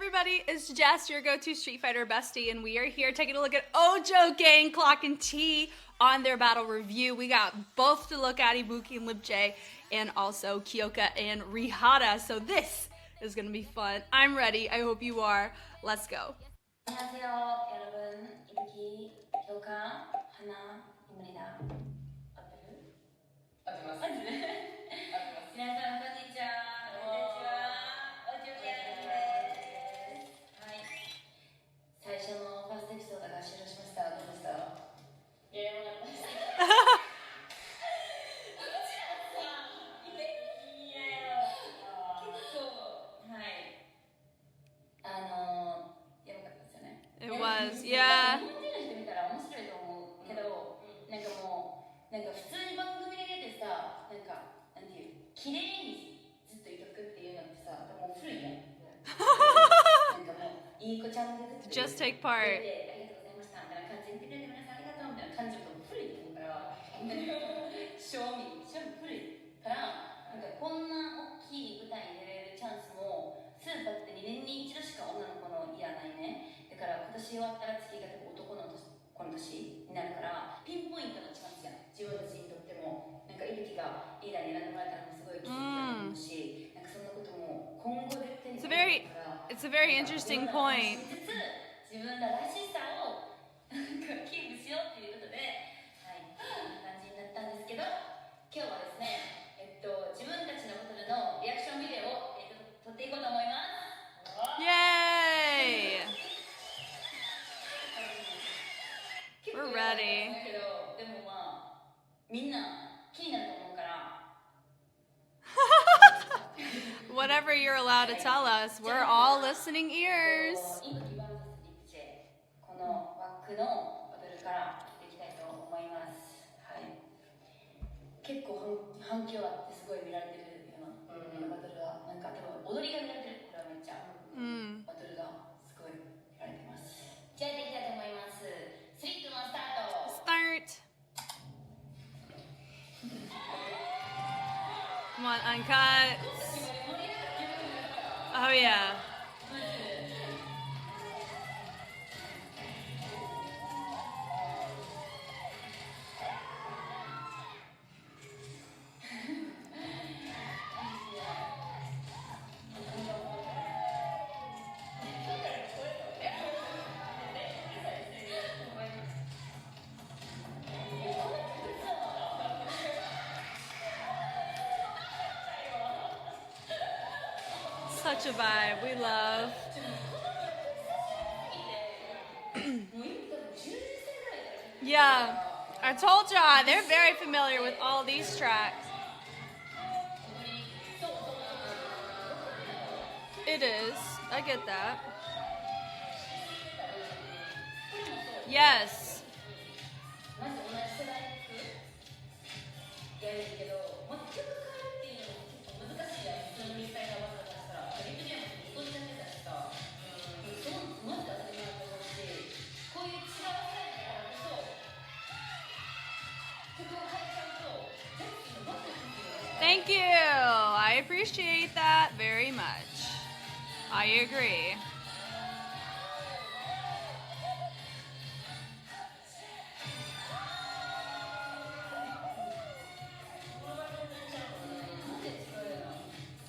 everybody? It's Jess, your go-to Street Fighter bestie, and we are here taking a look at OJO Gang, Clock, and T on their battle review. We got both to look at, IBUKI and Lib J, and also KYOKA and RieHata, so this is going to be fun. I'm ready. I hope you are. Let's go. 안녕하세요, 여러분. 이부키, 교카, 하나입니다.皆さんこんにちは。最初のファーストエピソードが終了しました。どうでした？いや、よかったです。It was, yeah. 日本人の人見たら面白いと思うけど、なんかもう、なんか普通に番組で出てさ、なんていう、綺麗にずっといとくっていうのってさ、もう古いね。なんかもう、いい子ちゃんでずっと Just take part. ありがとうございましたみたいな感じで言ってくれて皆さんありがとうみたいな感じだと古いと思うから、賞味古いから、なんかこんな大きい舞台に出れるチャンスも、スーパーって2年に一度しか女の子のいらないね。だから今年終わったら次が男の子の年になるからピンポイントのチャンスじゃん自分たちにとってもなんかいぶきがリーダーに選んでもらえたらすごい奇跡だと思うし、なんかそんなことも今後絶対に It's a very interesting point. 自分ららしさをキープしようっていうことで、はい、こんな感じになったんですけど、今日はですね、自分たちのことでのリアクションビデオを、撮っていこうと思います。Yay! We're ready. だけど、でもまあ、みんな気になると思うから。Whatever you're allowed to tell us, we're all listening ears. この枠のバトルからやっていきたいと思います。はい。結構反響あってすごい見られてるようなバトルが、なんか多分踊りが見られてる。これはめっちゃバトルがすごい見られてます。じゃあやっていきたいと思います。3、2、1、スタート。Start. Come on, uncut. Oh, yeah. Such a vibe. We love. Yeah, I told y'all they're very familiar with all these tracks. It is. I get that. Yes. Thank you. I appreciate that very much. I agree.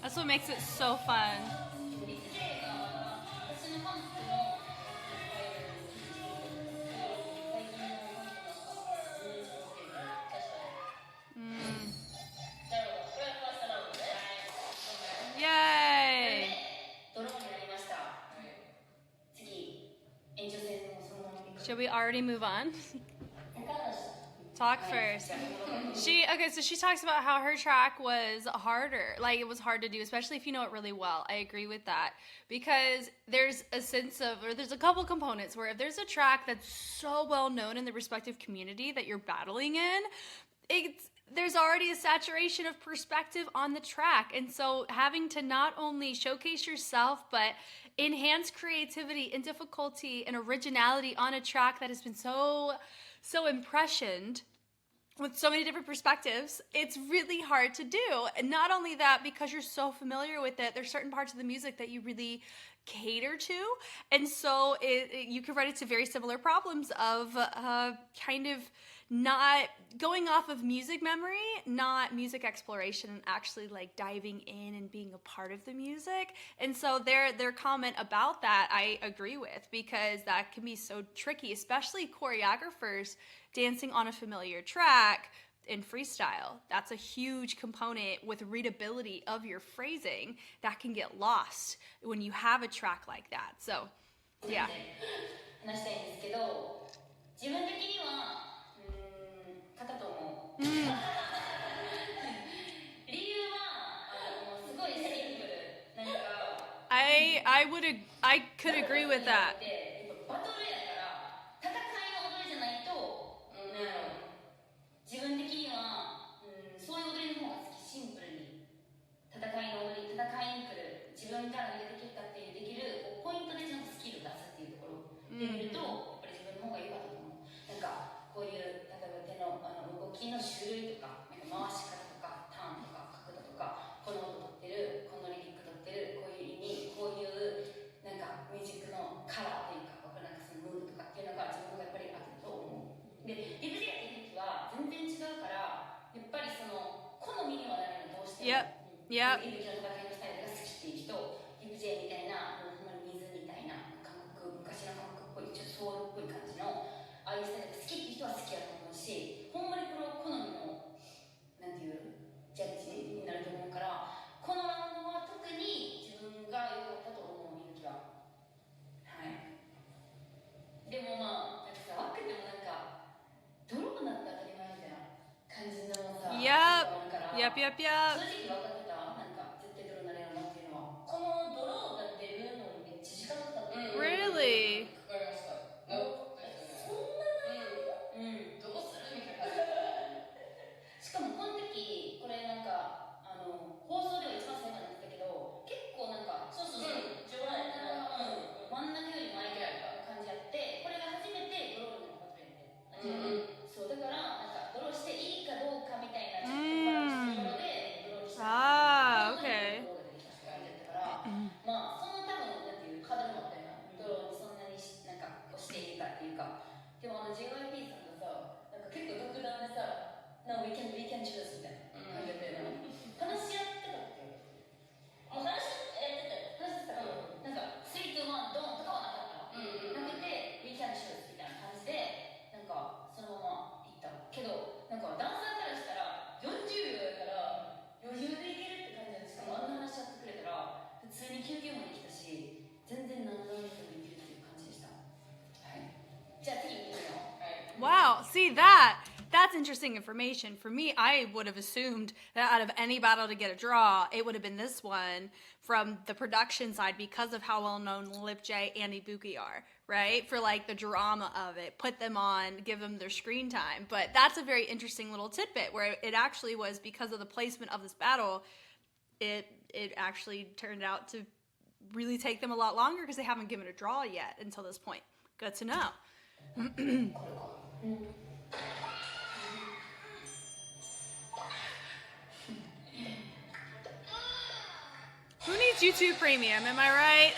That's what makes it so fun. Yay! Should we already move on? Talk first. So she talks about how her track was harder. Like, it was hard to do, especially if you know it really well. I agree with that. Because there's a sense of, or there's a couple components where if there's a track that's so well known in the respective community that you're battling in, there's already a saturation of perspective on the track. And so having to not only showcase yourself, but enhance creativity and difficulty and originality on a track that has been so impressioned with so many different perspectives, it's really hard to do. And not only that, because you're so familiar with it, there's certain parts of the music that you really cater to. And so you could run into very similar problems of kind of not going off of music memory, not music exploration, and actually like diving in and being a part of the music. And so their comment about that I agree with, because that can be so tricky, especially choreographers dancing on a familiar track in freestyle. That's a huge component with readability of your phrasing that can get lost when you have a track like that. So, yeah. 話したいんですけど、自分的には方とも理由はすごいシンプル。なんか I could agree with that. バトルやから戦いの踊りじゃないと、自分的には、そういう踊りの方が好き。シンプルに戦いの踊り、戦いに来る、自分から出てきたっていうできるポイントでちゃんとスキルを出すっていうところで見ると、やっぱり自分の方が良かったと思う。なんかこういう例えば手の動きの種類とか、なんか回し方とかターンとか角度とか、この音取ってる、このリリック取ってる、こういう意味、こういうなんかミュージックのカラーというか、なんかそのムードとかっていうのが自分がやっぱりあると思う。で、リブジェっていう時は全然違うから、やっぱりその好みにはなるのどうしても。リブジェの戦いのスタイルが好きっていう人、リブジェみたいな、ほんまに水みたいな昔の韓国っぽい、ちょっとソウルっぽい感じのああいうスタイルが好きっていう人は好きだと思うし、ほんまにこれは好みのなんていうジャッジになると思うから、このラウンドは特に自分が良かったと思う、みゆきは。はい。でもまあなんかさ、ワックでもなんかドローになって当たり前みたいな感じのさ、Yep. 正直分かってた。なんか絶対ドローになれるなっていうのは。このドローが出るのにめっちゃ時間かかった。Really? かかりました。そんなどうするみたいな。しかもこの時これなんか放送では一番最後なんだけど、結構なんかそう序盤真ん中より前ぐらいの感じやって、これが初めてドローになることやね。そうだからなんかドローしていいかどうかみたいなちょっとバランスのところでドローした。Okay. まあその多分なんていうハードルもあったよな。ドローにそんなになんか押していいかっていうか。でもJYP さんがさ、なんか結構独断でさ、No, we can choose みたいな感じで話し合ってたっけ？もう話してたなんか3、2、1、ドンとかはなかった。なくて We can choose みたいな感じで、なんかそのままいったけど、なんかダンサーからしたら40秒やから余裕でいけるって感じで、しかもあんな話し合ってくれたら普通に休憩もできたし、全然何のでもできるっていう感じでした。はい。じゃあ次見るの。Wow, see that's interesting information. For me, I would have assumed that out of any battle to get a draw, it would have been this one from the production side because of how well known Lip J and IBUKI are, right? For like the drama of it, put them on, give them their screen time. But that's a very interesting little tidbit where it actually was because of the placement of this battle, it actually turned out to really take them a lot longer because they haven't given a draw yet until this point. Good to know. Who needs YouTube Premium? Am I right?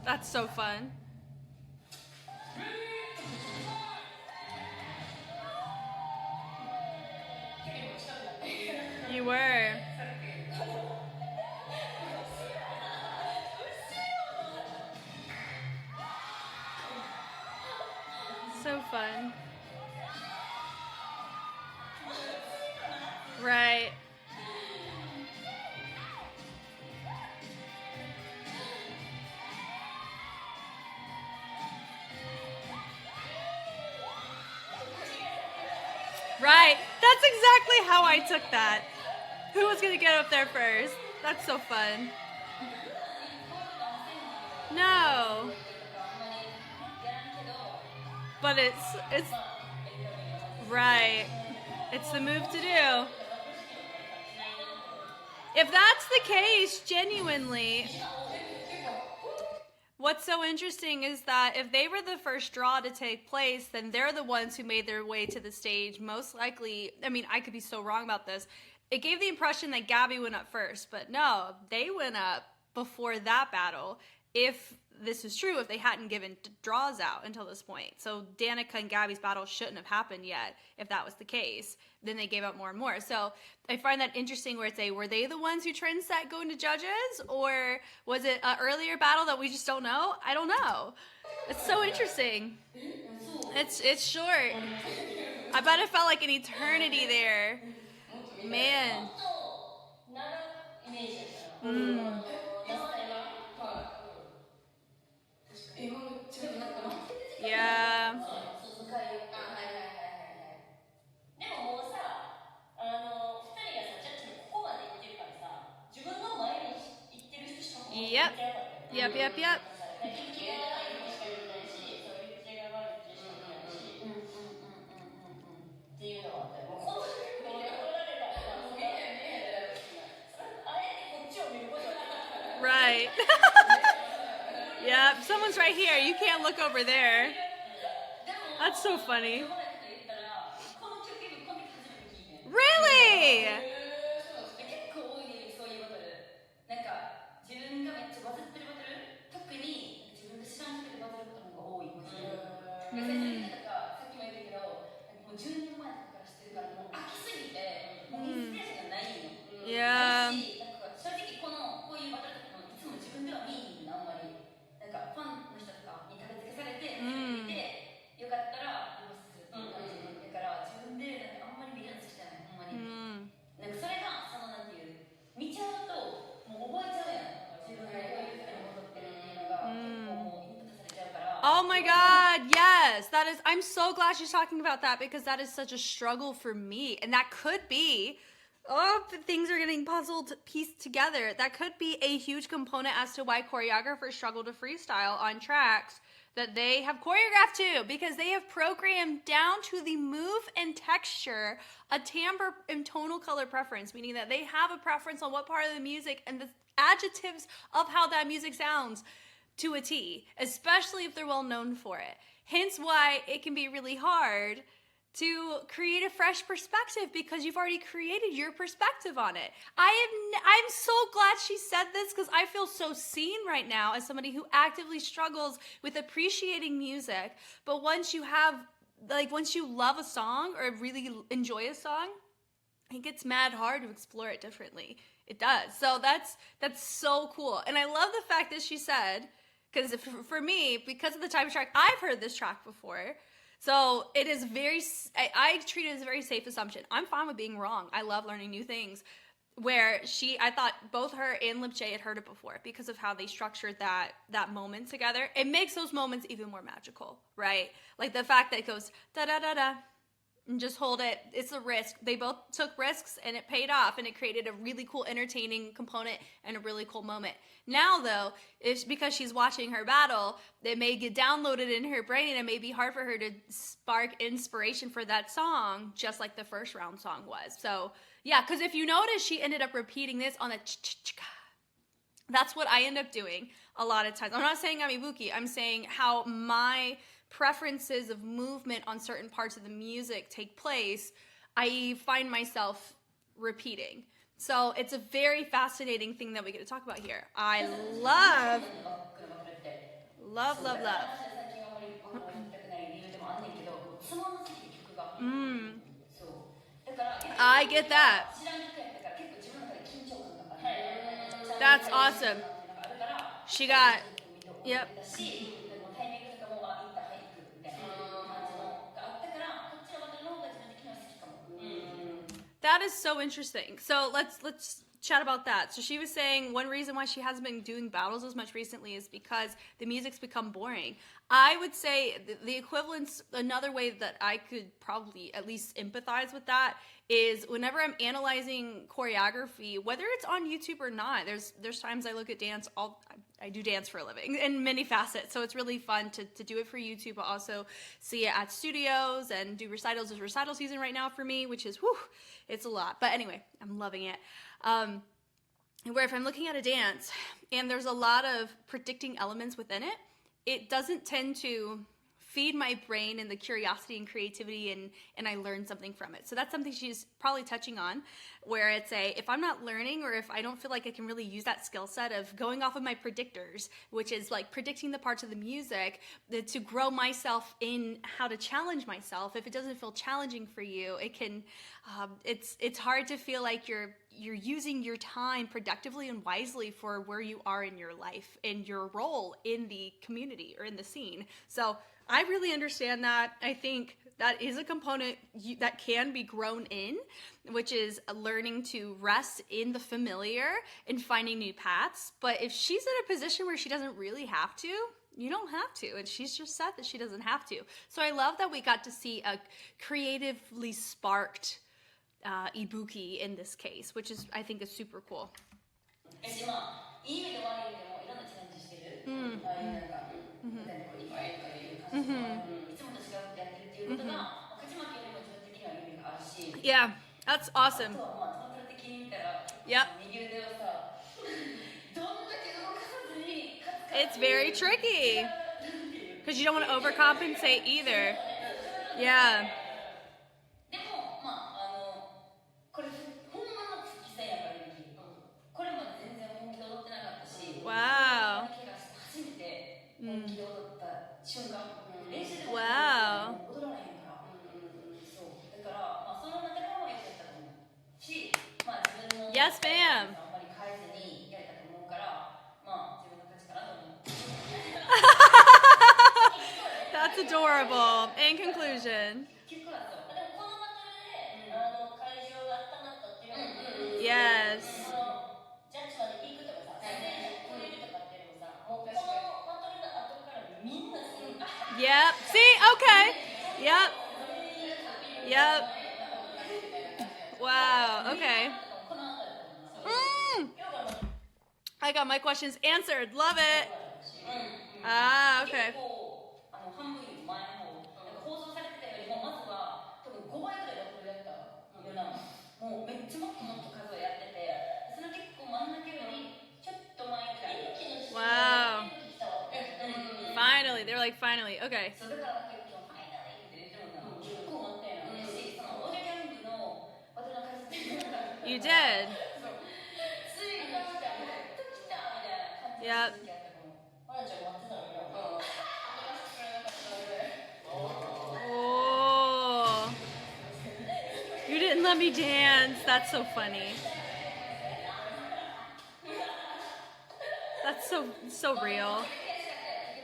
That's so fun. You were. So fun. Right. Right. That's exactly how I took that. Who was going to get up there first? That's so fun. No. But it's right. It's the move to do. If that's the case, genuinely, what's so interesting is that if they were the first draw to take place, then they're the ones who made their way to the stage. Most likely, I mean, I could be so wrong about this. it gave the impression that Gabby went up first, but no, they went up before that battle. If this is true, if they hadn't given draws out until this point. So Danica and Gabby's battle shouldn't have happened yet if that was the case. Then they gave out more and more. So I find that interesting where it's were they the ones who trendset going to judges? Or was it an earlier battle that we just don't know? I don't know. It's so interesting. It's short. I bet it felt like an eternity there. Man. Yeah. でももうさ、2人がさ、ジャッジのここまで行ってるからさ、自分の前に行ってる人しかもう見てなかったよね。Yep. リッチが悪いしか見てないし、そうリッチが悪いしか見てないし、っていうのはあったよ。もうこの人が見てこられたら、もう見えへんあえてこっちを見ることができない。Right. Yep. Someone's right here. You can't look over there. That's so funny. Really? 結構多いね、そういうバトル。なんか自分がめっちゃバズってるバトル、特に自分が知らん人でバズることの方が多いかもしれない。最初に言ったか、さっきも言ったけど、もう10年前とかから知ってるから、もう飽きすぎて、もうインスピレーションがないの。Yeah. なんか正直こういうバトルとかもいつも自分では見に行くのあんまり。なんかファンの人とかに食べつけされて、見て、よかったら応募するっていう感じ。だから自分でなんかあんまり見るの好きじゃない。なんかそれがそのなんていう見ちゃうともう覚えちゃうやん。自分がこういうふうに戻ってるっていうのが結構もうインプットされちゃうから。Oh my God, yes. That is, I'm so glad she's talking about that because that is such a struggle for me. And that could be, things are getting puzzled, pieced together. That could be a huge component as to why choreographers struggle to freestyle on tracks that they have choreographed to, because they have programmed down to the move and texture a timbre and tonal color preference, meaning that they have a preference on what part of the music and the adjectives of how that music sounds to a T, especially if they're well known for it. Hence why it can be really hard to create a fresh perspective because you've already created your perspective on it. I'm so glad she said this because I feel so seen right now as somebody who actively struggles with appreciating music. But once you love a song or really enjoy a song, it gets mad hard to explore it differently. It does. So that's so cool. And I love the fact that she said, because for me, because of the type of track, I've heard this track before. So it is I treat it as a very safe assumption. I'm fine with being wrong. I love learning new things. Where I thought both her and Lip J had heard it before because of how they structured that moment together. It makes those moments even more magical, right? Like the fact that it goes da-da-da-da and just hold it. It's a risk. They both took risks and it paid off and it created a really cool, entertaining component and a really cool moment. Now, though, it's because she's watching her battle, it may get downloaded in her brain and it may be hard for her to spark inspiration for that song, just like the first round song was. So, yeah, because if you notice, she ended up repeating this on the ch-ch-ch-ka. That's what I end up doing a lot of times. I'm not saying I'm IBUKI. I'm saying how my preferences of movement on certain parts of the music take place, I find myself repeating. So it's a very fascinating thing that we get to talk about here. I love. I get that. That's awesome. She got, yep. That is so interesting. So let's chat about that. So she was saying one reason why she hasn't been doing battles as much recently is because the music's become boring. I would say the equivalence, another way that I could probably at least empathize with that is whenever I'm analyzing choreography, whether it's on YouTube or not, there's times I look at dance, I do dance for a living in many facets, so it's really fun to do it for YouTube, but also see it at studios and do recitals. It's recital season right now for me, which is, whew, it's a lot. But anyway, I'm loving it. Where if I'm looking at a dance and there's a lot of predicting elements within it, it doesn't tend to feed my brain and the curiosity and creativity, and I learn something from it. So that's something she's probably touching on, where it's if I'm not learning, or if I don't feel like I can really use that skill set of going off of my predictors, which is like predicting the parts of the music, to grow myself in how to challenge myself. If it doesn't feel challenging for you, it can, it's hard to feel like you're using your time productively and wisely for where you are in your life and your role in the community or in the scene. So I really understand that. I think that is a component that can be grown in, which is learning to rest in the familiar and finding new paths. But if she's in a position where she doesn't really have to, you don't have to. And she's just said that she doesn't have to. So I love that we got to see a creatively sparked Ibuki in this case, which is, I think, is super cool. いい意味で悪い意味でもいろんなチャレンジしてる。ああいうなんか、今演歌でいう感じとか、いつもと違うことやってるっていうことが、勝ち負けよりも自分的には意味があるし。Yeah, that's awesome. あとはまあトータル的に見たら、右腕をさ、どんだけ動かさずに勝つか。It's very tricky because you don't want to overcompensate either. Yeah. でもまあこれほんまの復帰戦やからできる。これまで全然本気で踊ってなかったし。Wow. 怪我して初めて本気で踊った瞬間。練習でも踊らないから。そうだからまあその中でもやってたと思うし、まあ自分の Yes, ma'am. あんまり変えずにやれたと思うからまあ自分の勝ちかなと思う。That's adorable. In conclusion. Yes. Yep. See? Okay. Yep. Yep. Wow. Okay. I got my questions answered. Love it. Ah, okay. 半分より前の方なんか放送されてたよりもまずは多分5倍ぐらいラップをやったようなもうめっちゃもっともっと数をやっててその結構真ん中よりちょっと前ぐらい Wow. Finally. They're like, finally. Okay. そうだから結構ファイナルって言ってるのが結構待ったよなしそのオーディギャングのバトルの解説 You did. ついに来たやっと来たみたいな感じ Yep. であらちゃん待ってたのよ Oh. You didn't let me dance. That's so funny. That's so real.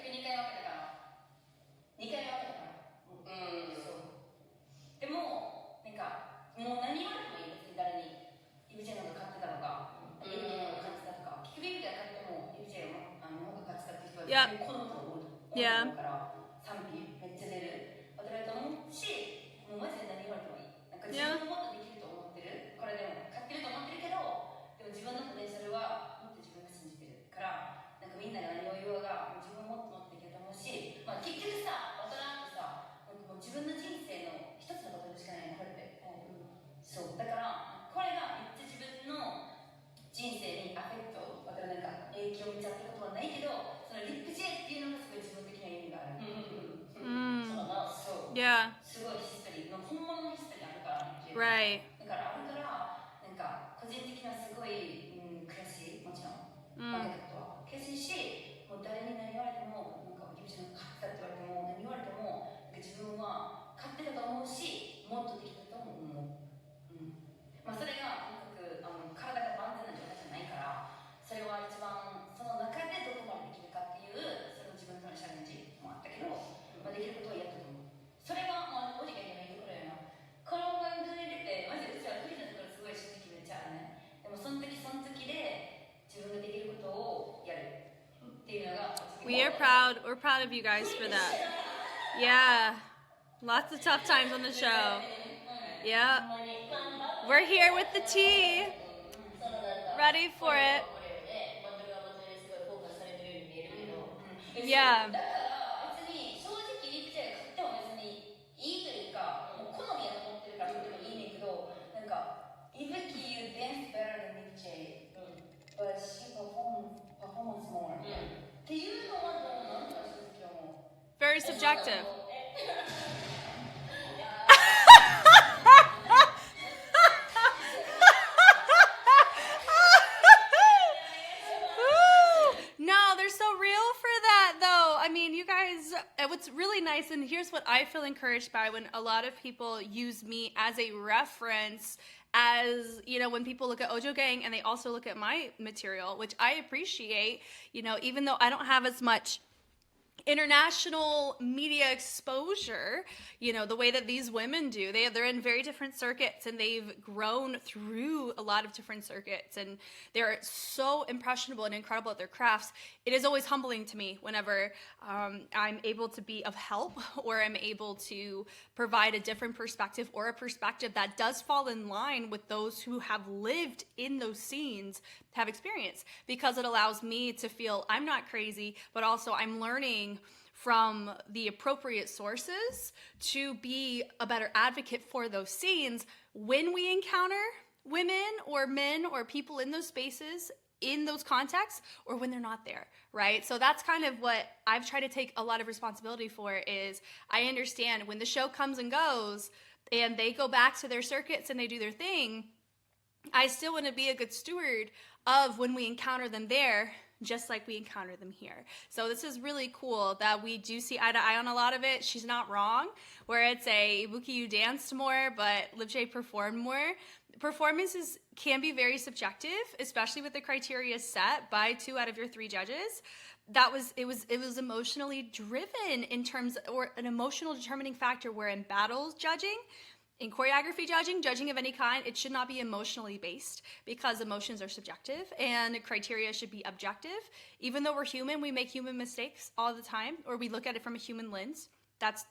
2回分けたからそうでもなんかもう何言われてもいい別に誰にイブチェの方が勝ってたのかイブチェの方が勝ってたとか結局イブチェが勝ってもイブチェの方が勝ってたって人は絶対このことを思うから賛否めっちゃ出る当たりだと思うしもうマジで何言われてもいいなんか自分ももっとできると思ってるこれでも勝ってると思ってるけどでも自分のポテンシャルはもっと自分が信じてるからなんかみんなが何を言おうが自分もっともっとできると思うし、まあ、結局さ大人ってさなんかもう自分の人生の一つのことしかないのこれって、そうだからこれがめっちゃ自分の人生にアフェクトまたなんか影響を見ちゃったことはないけどそのリップ J っていうのがすごい自分的な意味があるそう Yeah. すごいヒストリーの本物のヒストリーあるから、ね、Right. だからあるからなんか個人的にはすごい、悔しいもちろん負けたことは悔しいしもう誰に何言われてもなんかギブチの勝ってたって言われても何言われてもなんか自分は勝ってたと思うしもっとできたと思う、まあ、それがとにかく体が万全な状態じゃないからそれは一番その中でどこまでできるかっていうその自分とのチャレンジもあったけど、まあ、できることをやったと思うそれが、まあ、おじが言うところやなこの番組に出てマジでうちはクリアなところすごい正直めっちゃあるねでもその時その時で自分ができることをやるっていうのが We are proud. We're proud of you guys for that. Yeah. Lots of tough times on the show. Yeah. We're here with the tea. Ready for it. Yeah. だから別に正直リップチェが勝っても別にいいというかもう好みやと思ってるからそれでもいいねんけどなんか IBUKI you dance better than リップチェ but she performs more っていうのはどうなんだ正直思う Very subjective. No, they're so real for that, though. I mean, you guys, what's really nice, and here's what I feel encouraged by when a lot of people use me as a reference, as, you know, when people look at OJO Gang and they also look at my material, which I appreciate, you know, even though I don't have as much international media exposure, you know, the way that these women do. They're in very different circuits, and they've grown through a lot of different circuits, and they're so impressionable and incredible at their crafts. It is always humbling to me whenever I'm able to be of help, or I'm able to provide a different perspective, or a perspective that does fall in line with those who have lived in those scenes, have experience, because it allows me to feel I'm not crazy, but also I'm learning from the appropriate sources to be a better advocate for those scenes when we encounter women or men or people in those spaces, in those contexts, or when they're not there, right? So that's kind of what I've tried to take a lot of responsibility for. Is I understand when the show comes and goes and they go back to their circuits and they do their thing, I still want to be a good steward of when we encounter them there, just like we encounter them here. So this is really cool that we do see eye to eye on a lot of it. She's not wrong, where it's a IBUKI, you danced more, but Liv J performed more. Performances can be very subjective, especially with the criteria set by 2 out of your 3 judges. It was emotionally driven in terms, or an emotional determining factor, where in battles judging, in choreography judging of any kind, it should not be emotionally based, because emotions are subjective and criteria should be objective. Even though we're human, we make human mistakes all the time, or we look at it from a human lens. That's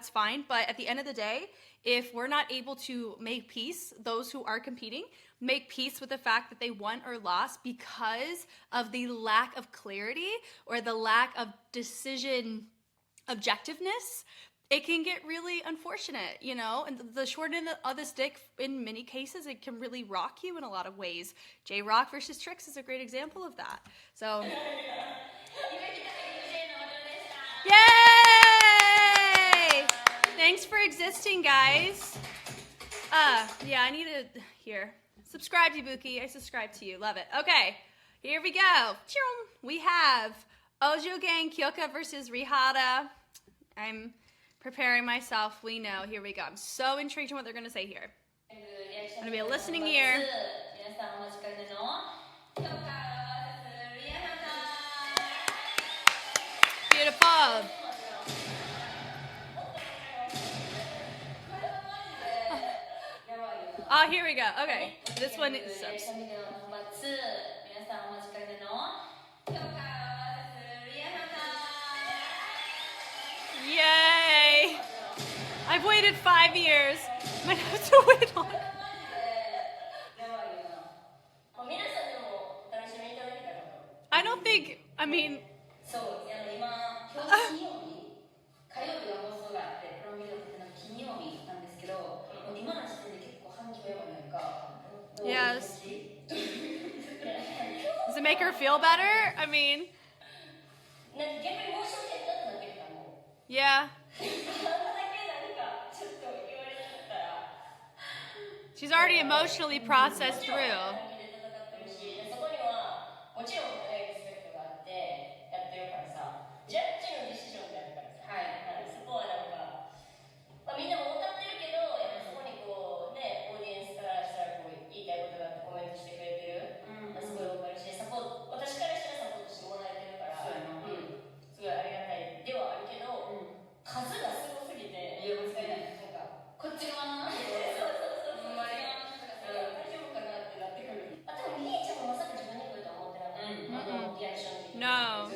fine. But at the end of the day, if we're not able to make peace, those who are competing, make peace with the fact that they won or lost because of the lack of clarity or the lack of decision objectiveness, it can get really unfortunate, you know, and the short end of the stick, in many cases, it can really rock you in a lot of ways. J-Rock versus Trix is a great example of that. So, yay! Thanks for existing, guys. Yeah, I need to, here, subscribe to IBUKI. I subscribe to you. Love it. Okay, here we go. We have OJO Gang, KYOKA versus RieHata. I'm preparing myself. We know. Here we go. I'm so intrigued in what they're going to say here. I'm going to be a listening ear. Beautiful. Oh, here we go. Okay. This one is so... Yay! I've waited 5 years. Might have to wait longer. I don't think, I mean... 火曜日が放送があって、プロ見るのって金曜日なんですけど、今の時点で結構反響やばないか。Yes. Does it make her feel better? I mean... Yeah. She's already emotionally processed through. No.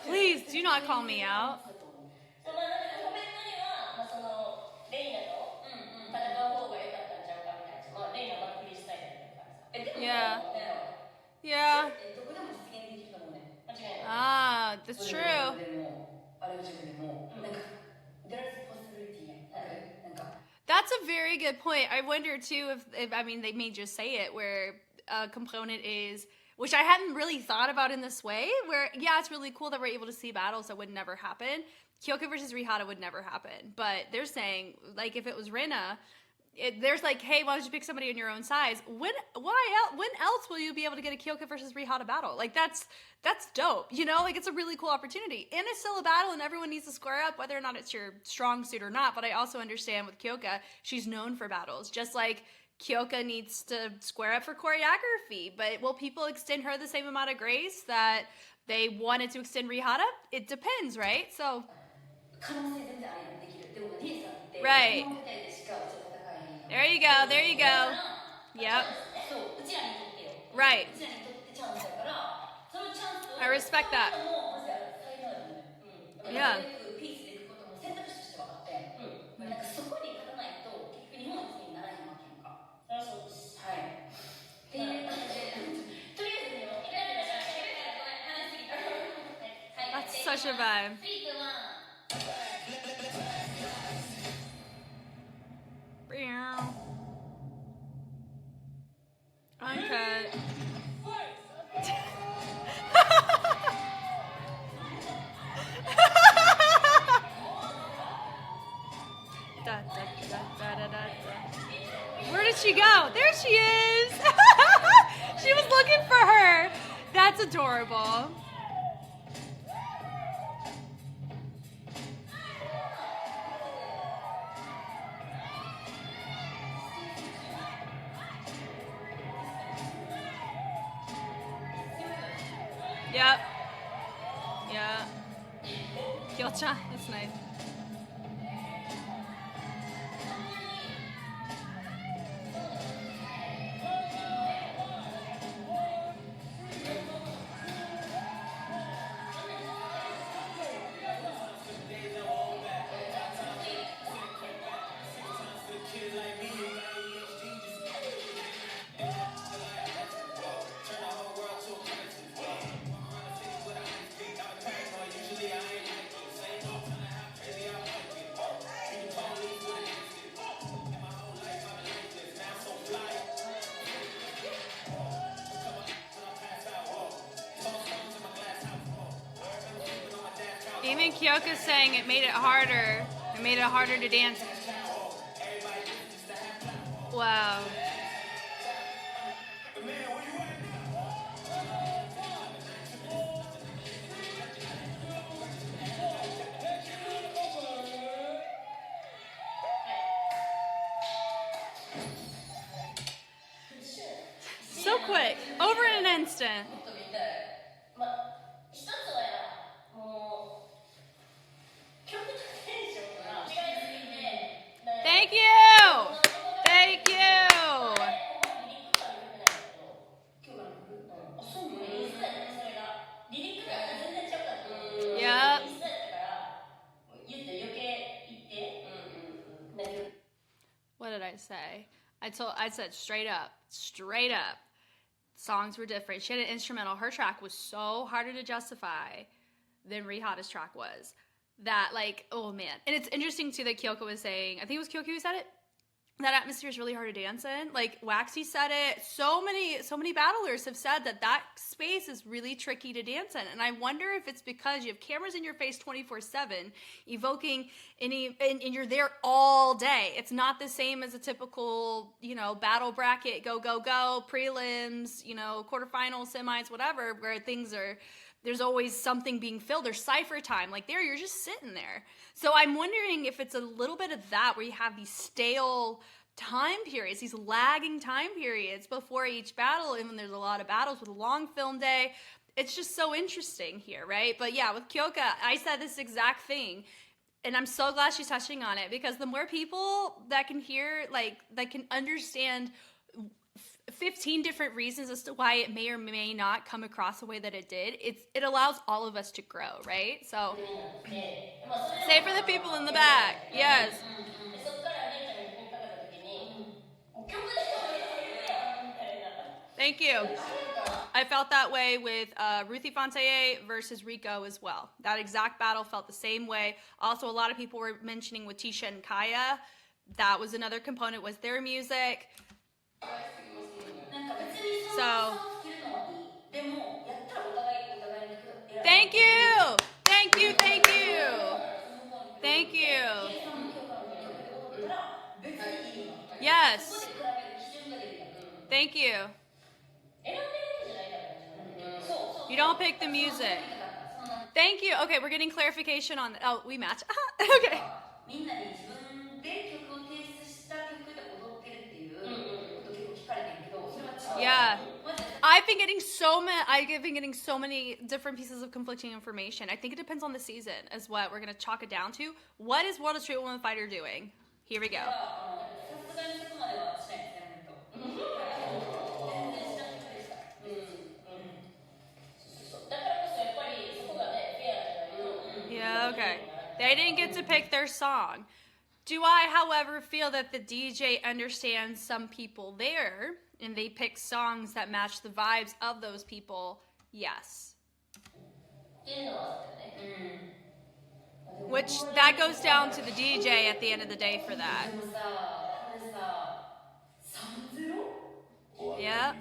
Please do not call me out. Yeah. Yeah. Ah, that's true. That's a very good point. I wonder too if I mean they may just say it where a component is, which I hadn't really thought about in this way, where yeah, it's really cool that we're able to see battles that would never happen. KYOKA versus RieHata would never happen, but they're saying like if it was Rina, there's like, hey, why don't you pick somebody in your own size? When else will you be able to get a KYOKA versus RieHata battle? Like that's dope, you know? Like it's a really cool opportunity, and it's still a battle, and everyone needs to square up, whether or not it's your strong suit or not. But I also understand with KYOKA, she's known for battles, just like KYOKA needs to square up for choreography. But will people extend her the same amount of grace that they wanted to extend RieHata? It depends, right? So. 可能性全然あるやんできるでもリエさんって Right. この舞台でしかうちは戦えへんやん There you go. There you だか go. ら Yep. そううちらにとってよ Right. うちらにとってチャンスだからそのチャンスを I respect that. 使うのもマジで才能あるねYeah. ピースでいくことも選択肢として分かってなんかそこに勝たないと結局日本一にならへんわけやんかそりゃそうですはいっていう感じでとりあえずね話しすぎた That's such a vibe. 3、2、1 Uncut. Where did she go? There she is. She was looking for her. That's adorable. Yep. Yeah. Kyocha. That's nice. Even KYOKA's saying it made it harder. It made it harder to dance. Wow. So quick. Over in an instant. Thank you! Thank you! Yep. What did I say? I said straight up. Songs were different. She had an instrumental. Her track was so harder to justify than RieHata's track was. That, like, oh man. And it's interesting too that KYOKA was saying, I think it was KYOKA who said it, that atmosphere is really hard to dance in. Like, Waxy said it. So many battlers have said that space is really tricky to dance in. And I wonder if it's because you have cameras in your face 24/7, evoking and you're there all day. It's not the same as a typical, battle bracket, go, prelims, quarterfinals, semis, whatever, where there's always something being filled. There's cypher time. Like there, you're just sitting there. So I'm wondering if it's a little bit of that where you have these stale time periods, these lagging time periods before each battle. And when there's a lot of battles with a long film day, it's just so interesting here, right? But yeah, with KYOKA, I said this exact thing. And I'm so glad she's touching on it because the more people that can hear, that can understand 15 different reasons as to why it may or may not come across the way that it did, it allows all of us to grow, right? So, say for the people in the back, yes. Thank you. I felt that way with Ruthie Fontaine versus Rico as well. That exact battle felt the same way. Also, a lot of people were mentioning with Tisha and Kaya That was another component, was their music. So, thank you! Thank you, thank you! Thank you. Yes. Thank you. You don't pick the music. Thank you. Okay, we're getting clarification on. Oh, we match. Okay. Yeah. I've been getting so many different pieces of conflicting information. I think it depends on the season, is what we're gonna chalk it down to. What is World of Street Woman Fighter doing? Here we go. Yeah, okay. They didn't get to pick their song. Do I, however, feel that the DJ understands some people there and they pick songs that match the vibes of those people? Yes. Which, that goes down to the DJ at the end of the day for that. Yeah.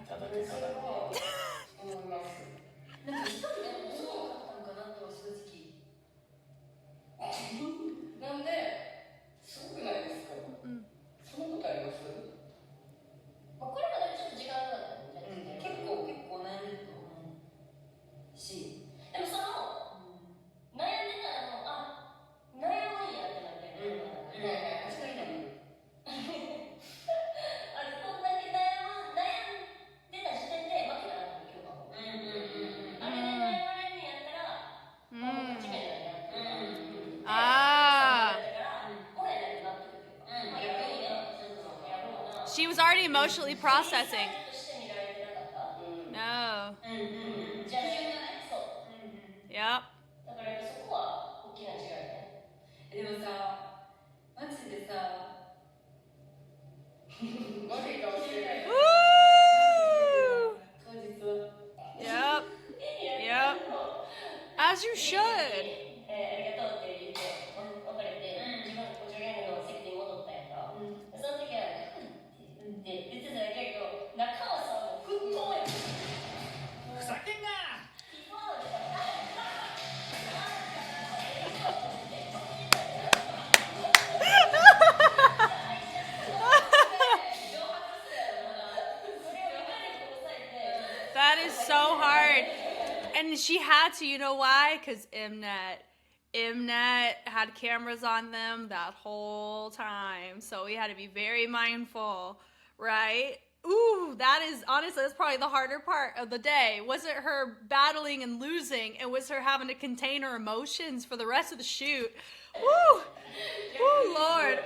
She was already emotionally processing. No. Yep. Woo! Yep. Yep. As you should. That is so hard. And she had to, you know why? Because Mnet had cameras on them that whole time. So we had to be very mindful, right? Ooh, that is, honestly, that's probably the harder part of the day. Wasn't her battling and losing, it was her having to contain her emotions for the rest of the shoot. Woo! Woo, Lord.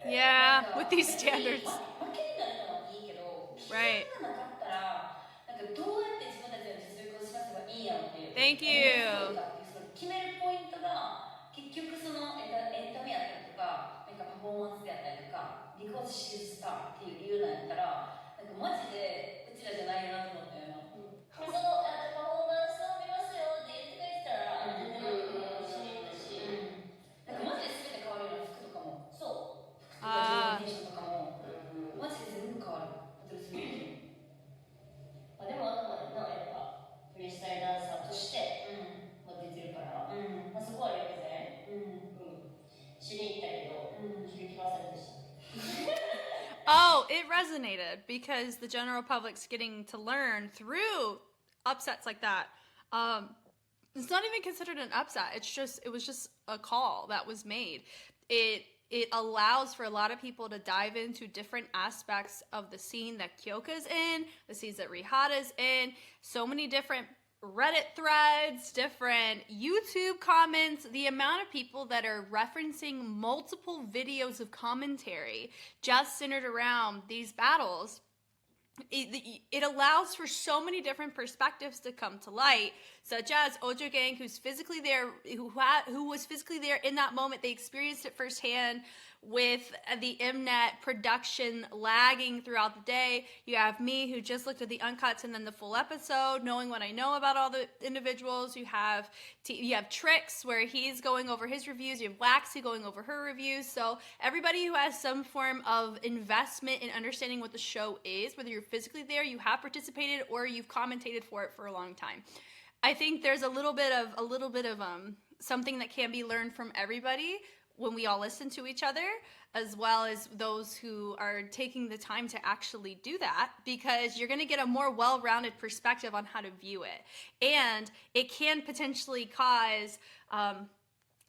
Yeah, with these standards. Right. Thank you. 決めるポイントが結局そのエンタメやったりとか、なんかパフォーマンスであったりとか、because she's a star っていう理由なんやったら、なんかマジでうちらじゃないなと思ったよな。そのパフォーマンスを見ますよって言ってくれてたら全然納得しに行ったし、なんかマジで全て変わるような服とかも、そう服とか自分のテンションとかも、マジで全部変わる。でもあくまでなやっぱフリースタイルダンサーとして、出てるから、まあ、そこはよくね、しに行ったけど、響きませんでした。Oh, it resonated because the general public's getting to learn through upsets like that. It's not even considered an upset. It was just a call that was made. It allows for a lot of people to dive into different aspects of the scene that KYOKA's in, the scenes that RieHata's in, so many different Reddit threads, different YouTube comments, the amount of people that are referencing multiple videos of commentary just centered around these battles. It allows for so many different perspectives to come to light. such as Ojo Gang, who's physically there, who was physically there in that moment. They experienced it firsthand with the Mnet production lagging throughout the day. You have me, who just looked at the uncuts and then the full episode, knowing what I know about all the individuals. You have Trix, where he's going over his reviews. You have Waxy going over her reviews. So everybody who has some form of investment in understanding what the show is, whether you're physically there, you have participated, or you've commentated for it for a long time. I think there's a little bit of something that can be learned from everybody when we all listen to each other, as well as those who are taking the time to actually do that, because you're going to get a more well-rounded perspective on how to view it. And it can potentially cause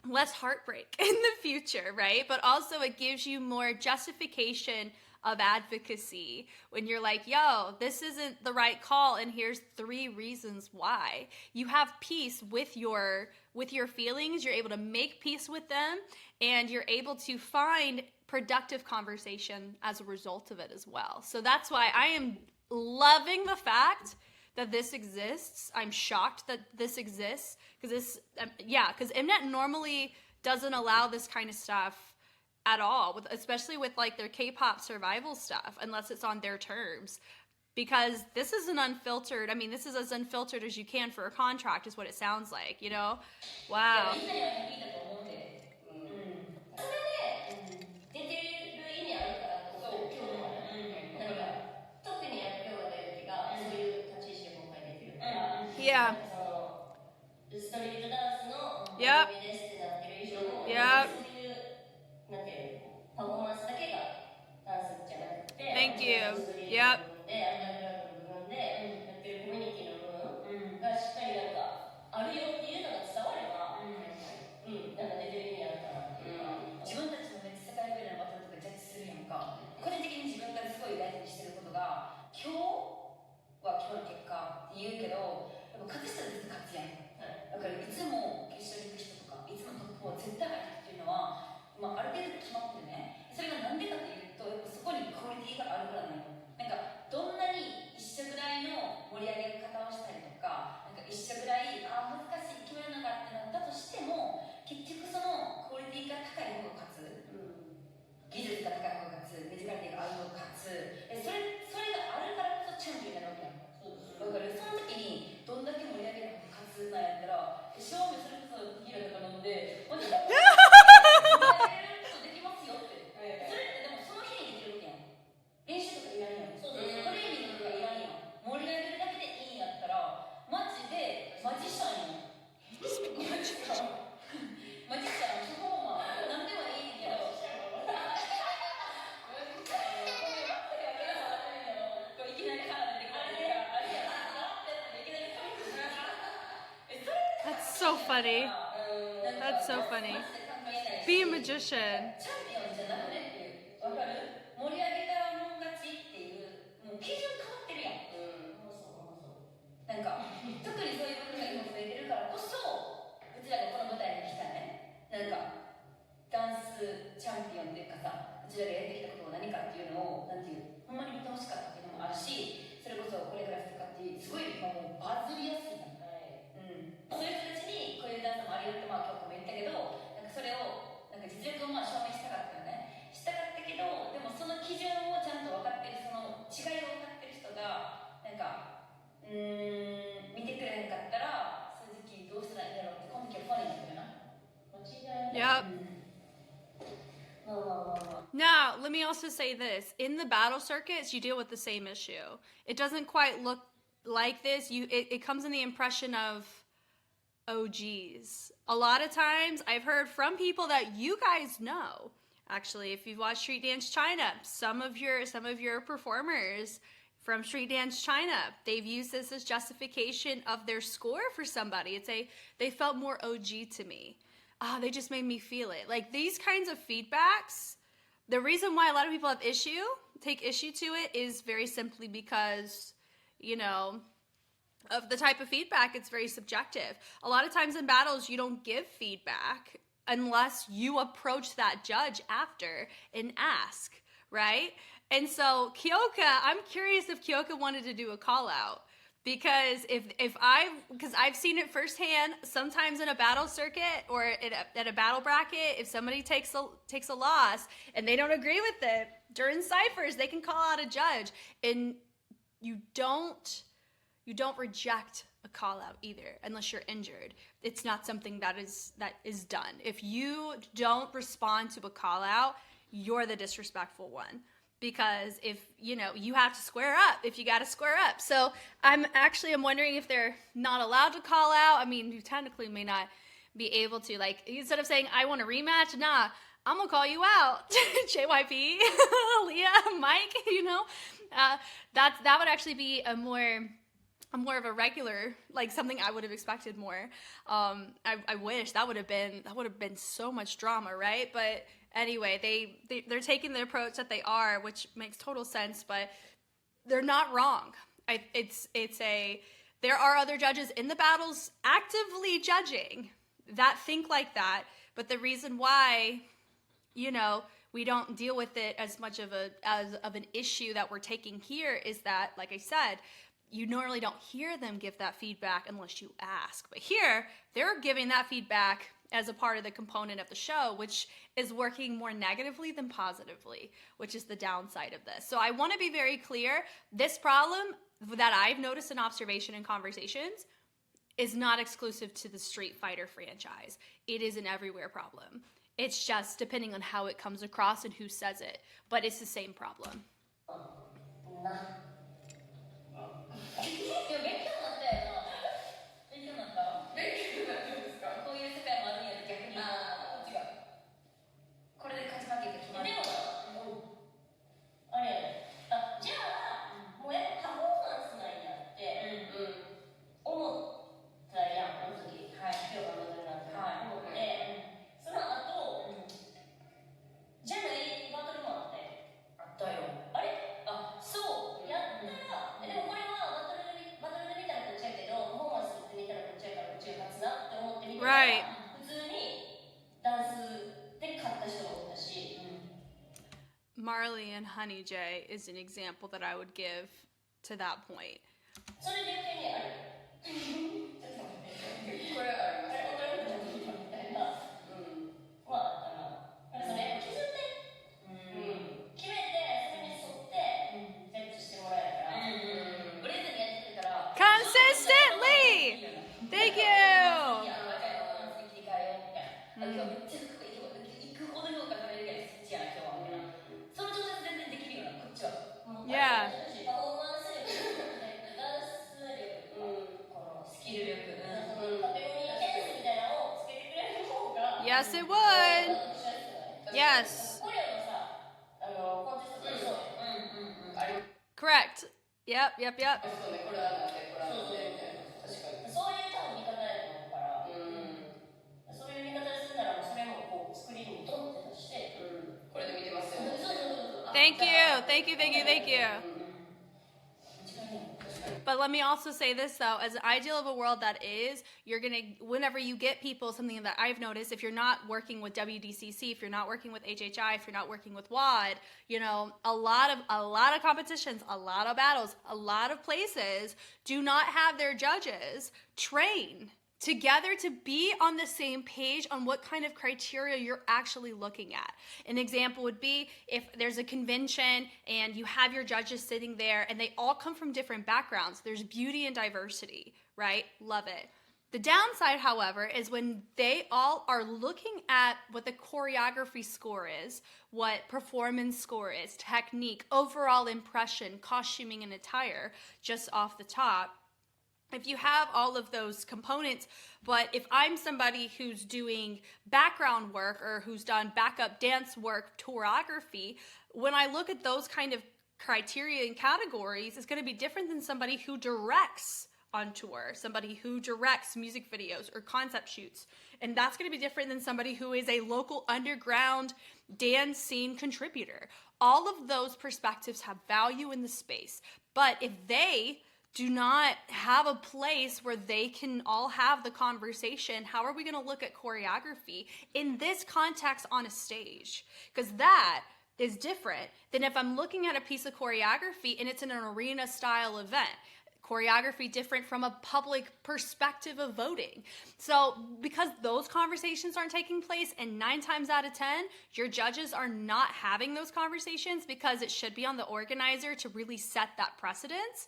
less heartbreak in the future, right? But also it gives you more justification of advocacy when you're like, yo, this isn't the right call, and here's 3 reasons why. You have peace with your feelings. You're able to make peace with them, and you're able to find productive conversation as a result of it as well. So that's why I am loving the fact that this exists. I'm shocked that this exists, because Mnet normally doesn't allow this kind of stuff at all, especially with like their K-pop survival stuff, unless it's on their terms. Because this is this is as unfiltered as you can for a contract, is what it sounds like, you know? Wow. Yeah. Yep. Yep. Thank you. Yep. So funny. That's so funny. Be a magician. Yep. Now, let me also say this. In the battle circuits, you deal with the same issue. It doesn't quite look like this. It comes in the impression of OGs. A lot of times, I've heard from people that you guys know. Actually, if you've watched Street Dance China, some of your performers from Street Dance China, they've used this as justification of their score for somebody. They felt more OG to me. They just made me feel it. Like, these kinds of feedbacks, the reason why a lot of people take issue to it is very simply because, of the type of feedback. It's very subjective. A lot of times in battles, you don't give feedback unless you approach that judge after and ask, right? And so KYOKA, I'm curious if KYOKA wanted to do a call out, Because because I've seen it firsthand, sometimes in a battle circuit or at a battle bracket, if somebody takes a loss and they don't agree with it, during ciphers, they can call out a judge. And you don't reject a call out either, unless you're injured. It's not something that is done. If you don't respond to a call out, you're the disrespectful one. Because if, you have to square up, if you got to square up. So I'm wondering if they're not allowed to call out. I mean, you technically may not be able to. Like, instead of saying, I want a rematch, nah, I'm going to call you out. JYP, Leah, Mike, that would actually be a more of a regular, like something I would have expected more. I wish that would have been so much drama, right? But anyway, they're taking the approach that they are, which makes total sense, but they're not wrong. There are other judges in the battles actively judging that think like that, but the reason why, we don't deal with it as much of an issue that we're taking here is that, like I said, you normally don't hear them give that feedback unless you ask. But here, they're giving that feedback as a part of the component of the show, which is working more negatively than positively, which is the downside of this. So I want to be very clear. This problem that I've noticed in observation and conversations is not exclusive to the Street Fighter franchise. It is an everywhere problem. It's just depending on how it comes across and who says it. But it's the same problem. マーリー and Honey J is an example that I would give to that point. それで余計にある。これはあります。これはみたいな。まあそれ基準で決めてそれに沿ってジャッジしてもらえるから。ブレずにやってくれたら。Consistently. Thank you. 切り替えようみたいな。今日めっちゃ行くほど評価されるけど好きやな今日はみたいな。その調節全然できるようなこっちは。Yeah. スキル力、カテゴリー点数みたいなのをつけてくれる方が Yes, it would. Yes. コリアのさ、コンテストでそう。Correct. Yep. そうね、これはなんで、これはなんでみたいな。確かに。そういう多分見方やと思うから、そういう見方するならそれもこうスクリーンにドンって出して、これで見てますよ。Thank you. But let me also say this though, as an ideal of a world that is, you're gonna, whenever you get people, something that I've noticed, if you're not working with WDCC, if you're not working with HHI, if you're not working with WAD, a lot of competitions, a lot of battles, a lot of places do not have their judges train together to be on the same page on what kind of criteria you're actually looking at. An example would be if there's a convention and you have your judges sitting there and they all come from different backgrounds. There's beauty and diversity, right? Love it. The downside, however, is when they all are looking at what the choreography score is, what performance score is, technique, overall impression, costuming and attire, just off the top. If you have all of those components, but if I'm somebody who's doing background work or who's done backup dance work, choreography, when I look at those kind of criteria and categories, it's going to be different than somebody who directs on tour, somebody who directs music videos or concept shoots. And that's going to be different than somebody who is a local underground dance scene contributor. All of those perspectives have value in the space. But if they do not have a place where they can all have the conversation, how are we going to look at choreography in this context on a stage? Because that is different than if I'm looking at a piece of choreography and it's in an arena style event. choreography different from a public perspective of voting. So because those conversations aren't taking place, and 9 times out of 10, your judges are not having those conversations because it should be on the organizer to really set that precedence,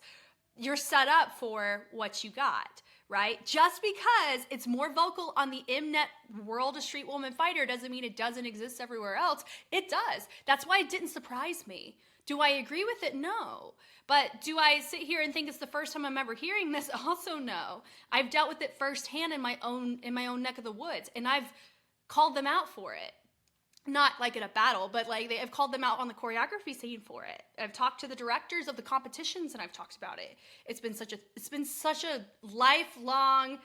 you're set up for what you got, right? Just because it's more vocal on the Mnet World of Street Woman Fighter doesn't mean it doesn't exist everywhere else. It does. That's why it didn't surprise me. Do I agree with it? No. But do I sit here and think it's the first time I'm ever hearing this? Also no. I've dealt with it firsthand in my own neck of the woods, and I've called them out for it. Not like in a battle, but like I've called them out on the choreography scene for it. I've talked to the directors of the competitions and I've talked about it. It's been such a lifelong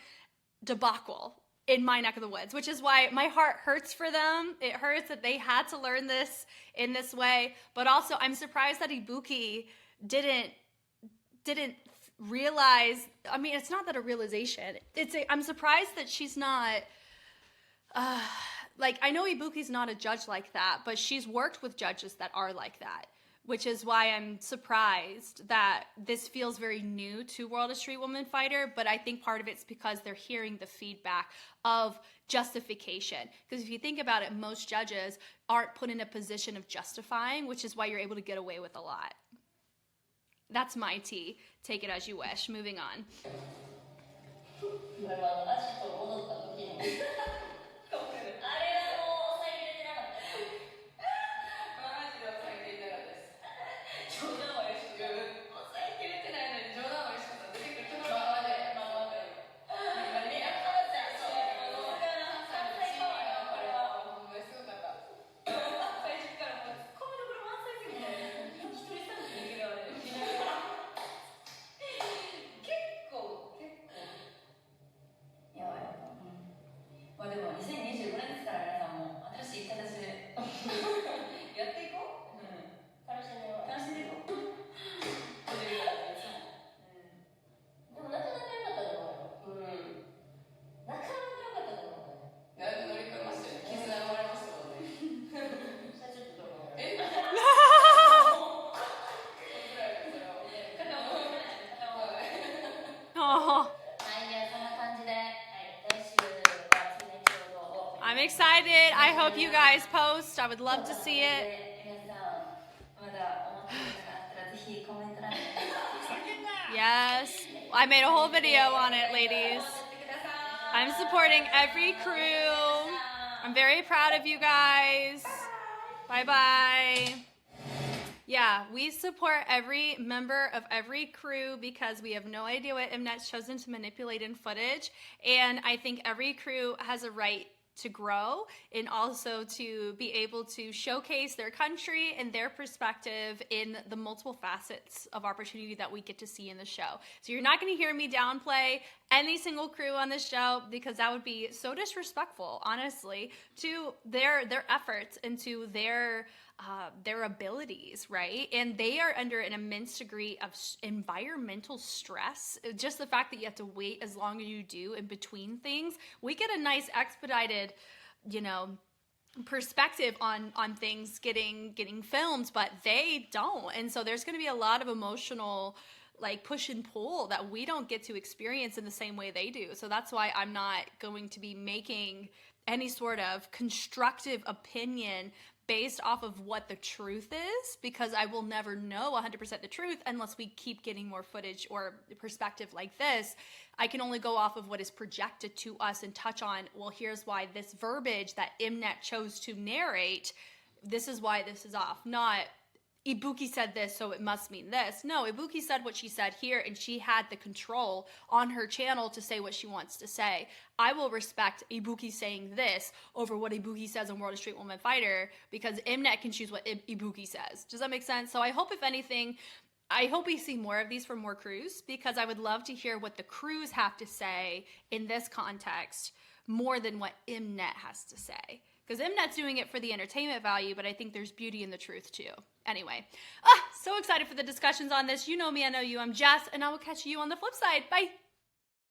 debacle in my neck of the woods, which is why my heart hurts for them. It hurts that they had to learn this in this way, but also I'm surprised that IBUKI didn't realize. I mean, it's not that a realization. I'm surprised that she's not. Like, I know IBUKI's not a judge like that, but she's worked with judges that are like that, which is why I'm surprised that this feels very new to World of Street Woman Fighter, but I think part of it's because they're hearing the feedback of justification. Because if you think about it, most judges aren't put in a position of justifying, which is why you're able to get away with a lot. That's my tea. Take it as you wish. Moving on. I'm excited. I hope you guys post. I would love to see it. Yes. I made a whole video on it, ladies. I'm supporting every crew. I'm very proud of you guys. Bye-bye. Yeah, we support every member of every crew because we have no idea what Mnet's chosen to manipulate in footage. And I think every crew has a right to grow and also to be able to showcase their country and their perspective in the multiple facets of opportunity that we get to see in the show. So you're not going to hear me downplay any single crew on this show because that would be so disrespectful, honestly, to their efforts and to their abilities, right? And they are under an immense degree of environmental stress. Just the fact that you have to wait as long as you do in between things. We get a nice expedited, perspective on things getting filmed, but they don't. And so there's going to be a lot of emotional push and pull that we don't get to experience in the same way they do. So that's why I'm not going to be making any sort of constructive opinion based off of what the truth is, because I will never know 100% the truth unless we keep getting more footage or perspective like this. I can only go off of what is projected to us and touch on, well, here's why this verbiage that Mnet chose to narrate, this is why this is off. Not, IBUKI said this, so it must mean this. No, IBUKI said what she said here, and she had the control on her channel to say what she wants to say. I will respect IBUKI saying this over what IBUKI says on World of Street Woman Fighter, because Mnet can choose what IBUKI says. Does that make sense? So I hope, if anything, I hope we see more of these from more crews, because I would love to hear what the crews have to say in this context more than what Mnet has to say. Because Mnet's doing it for the entertainment value, but I think there's beauty in the truth too. Anyway, so excited for the discussions on this. You know me, I know you. I'm Jess, and I will catch you on the flip side. Bye.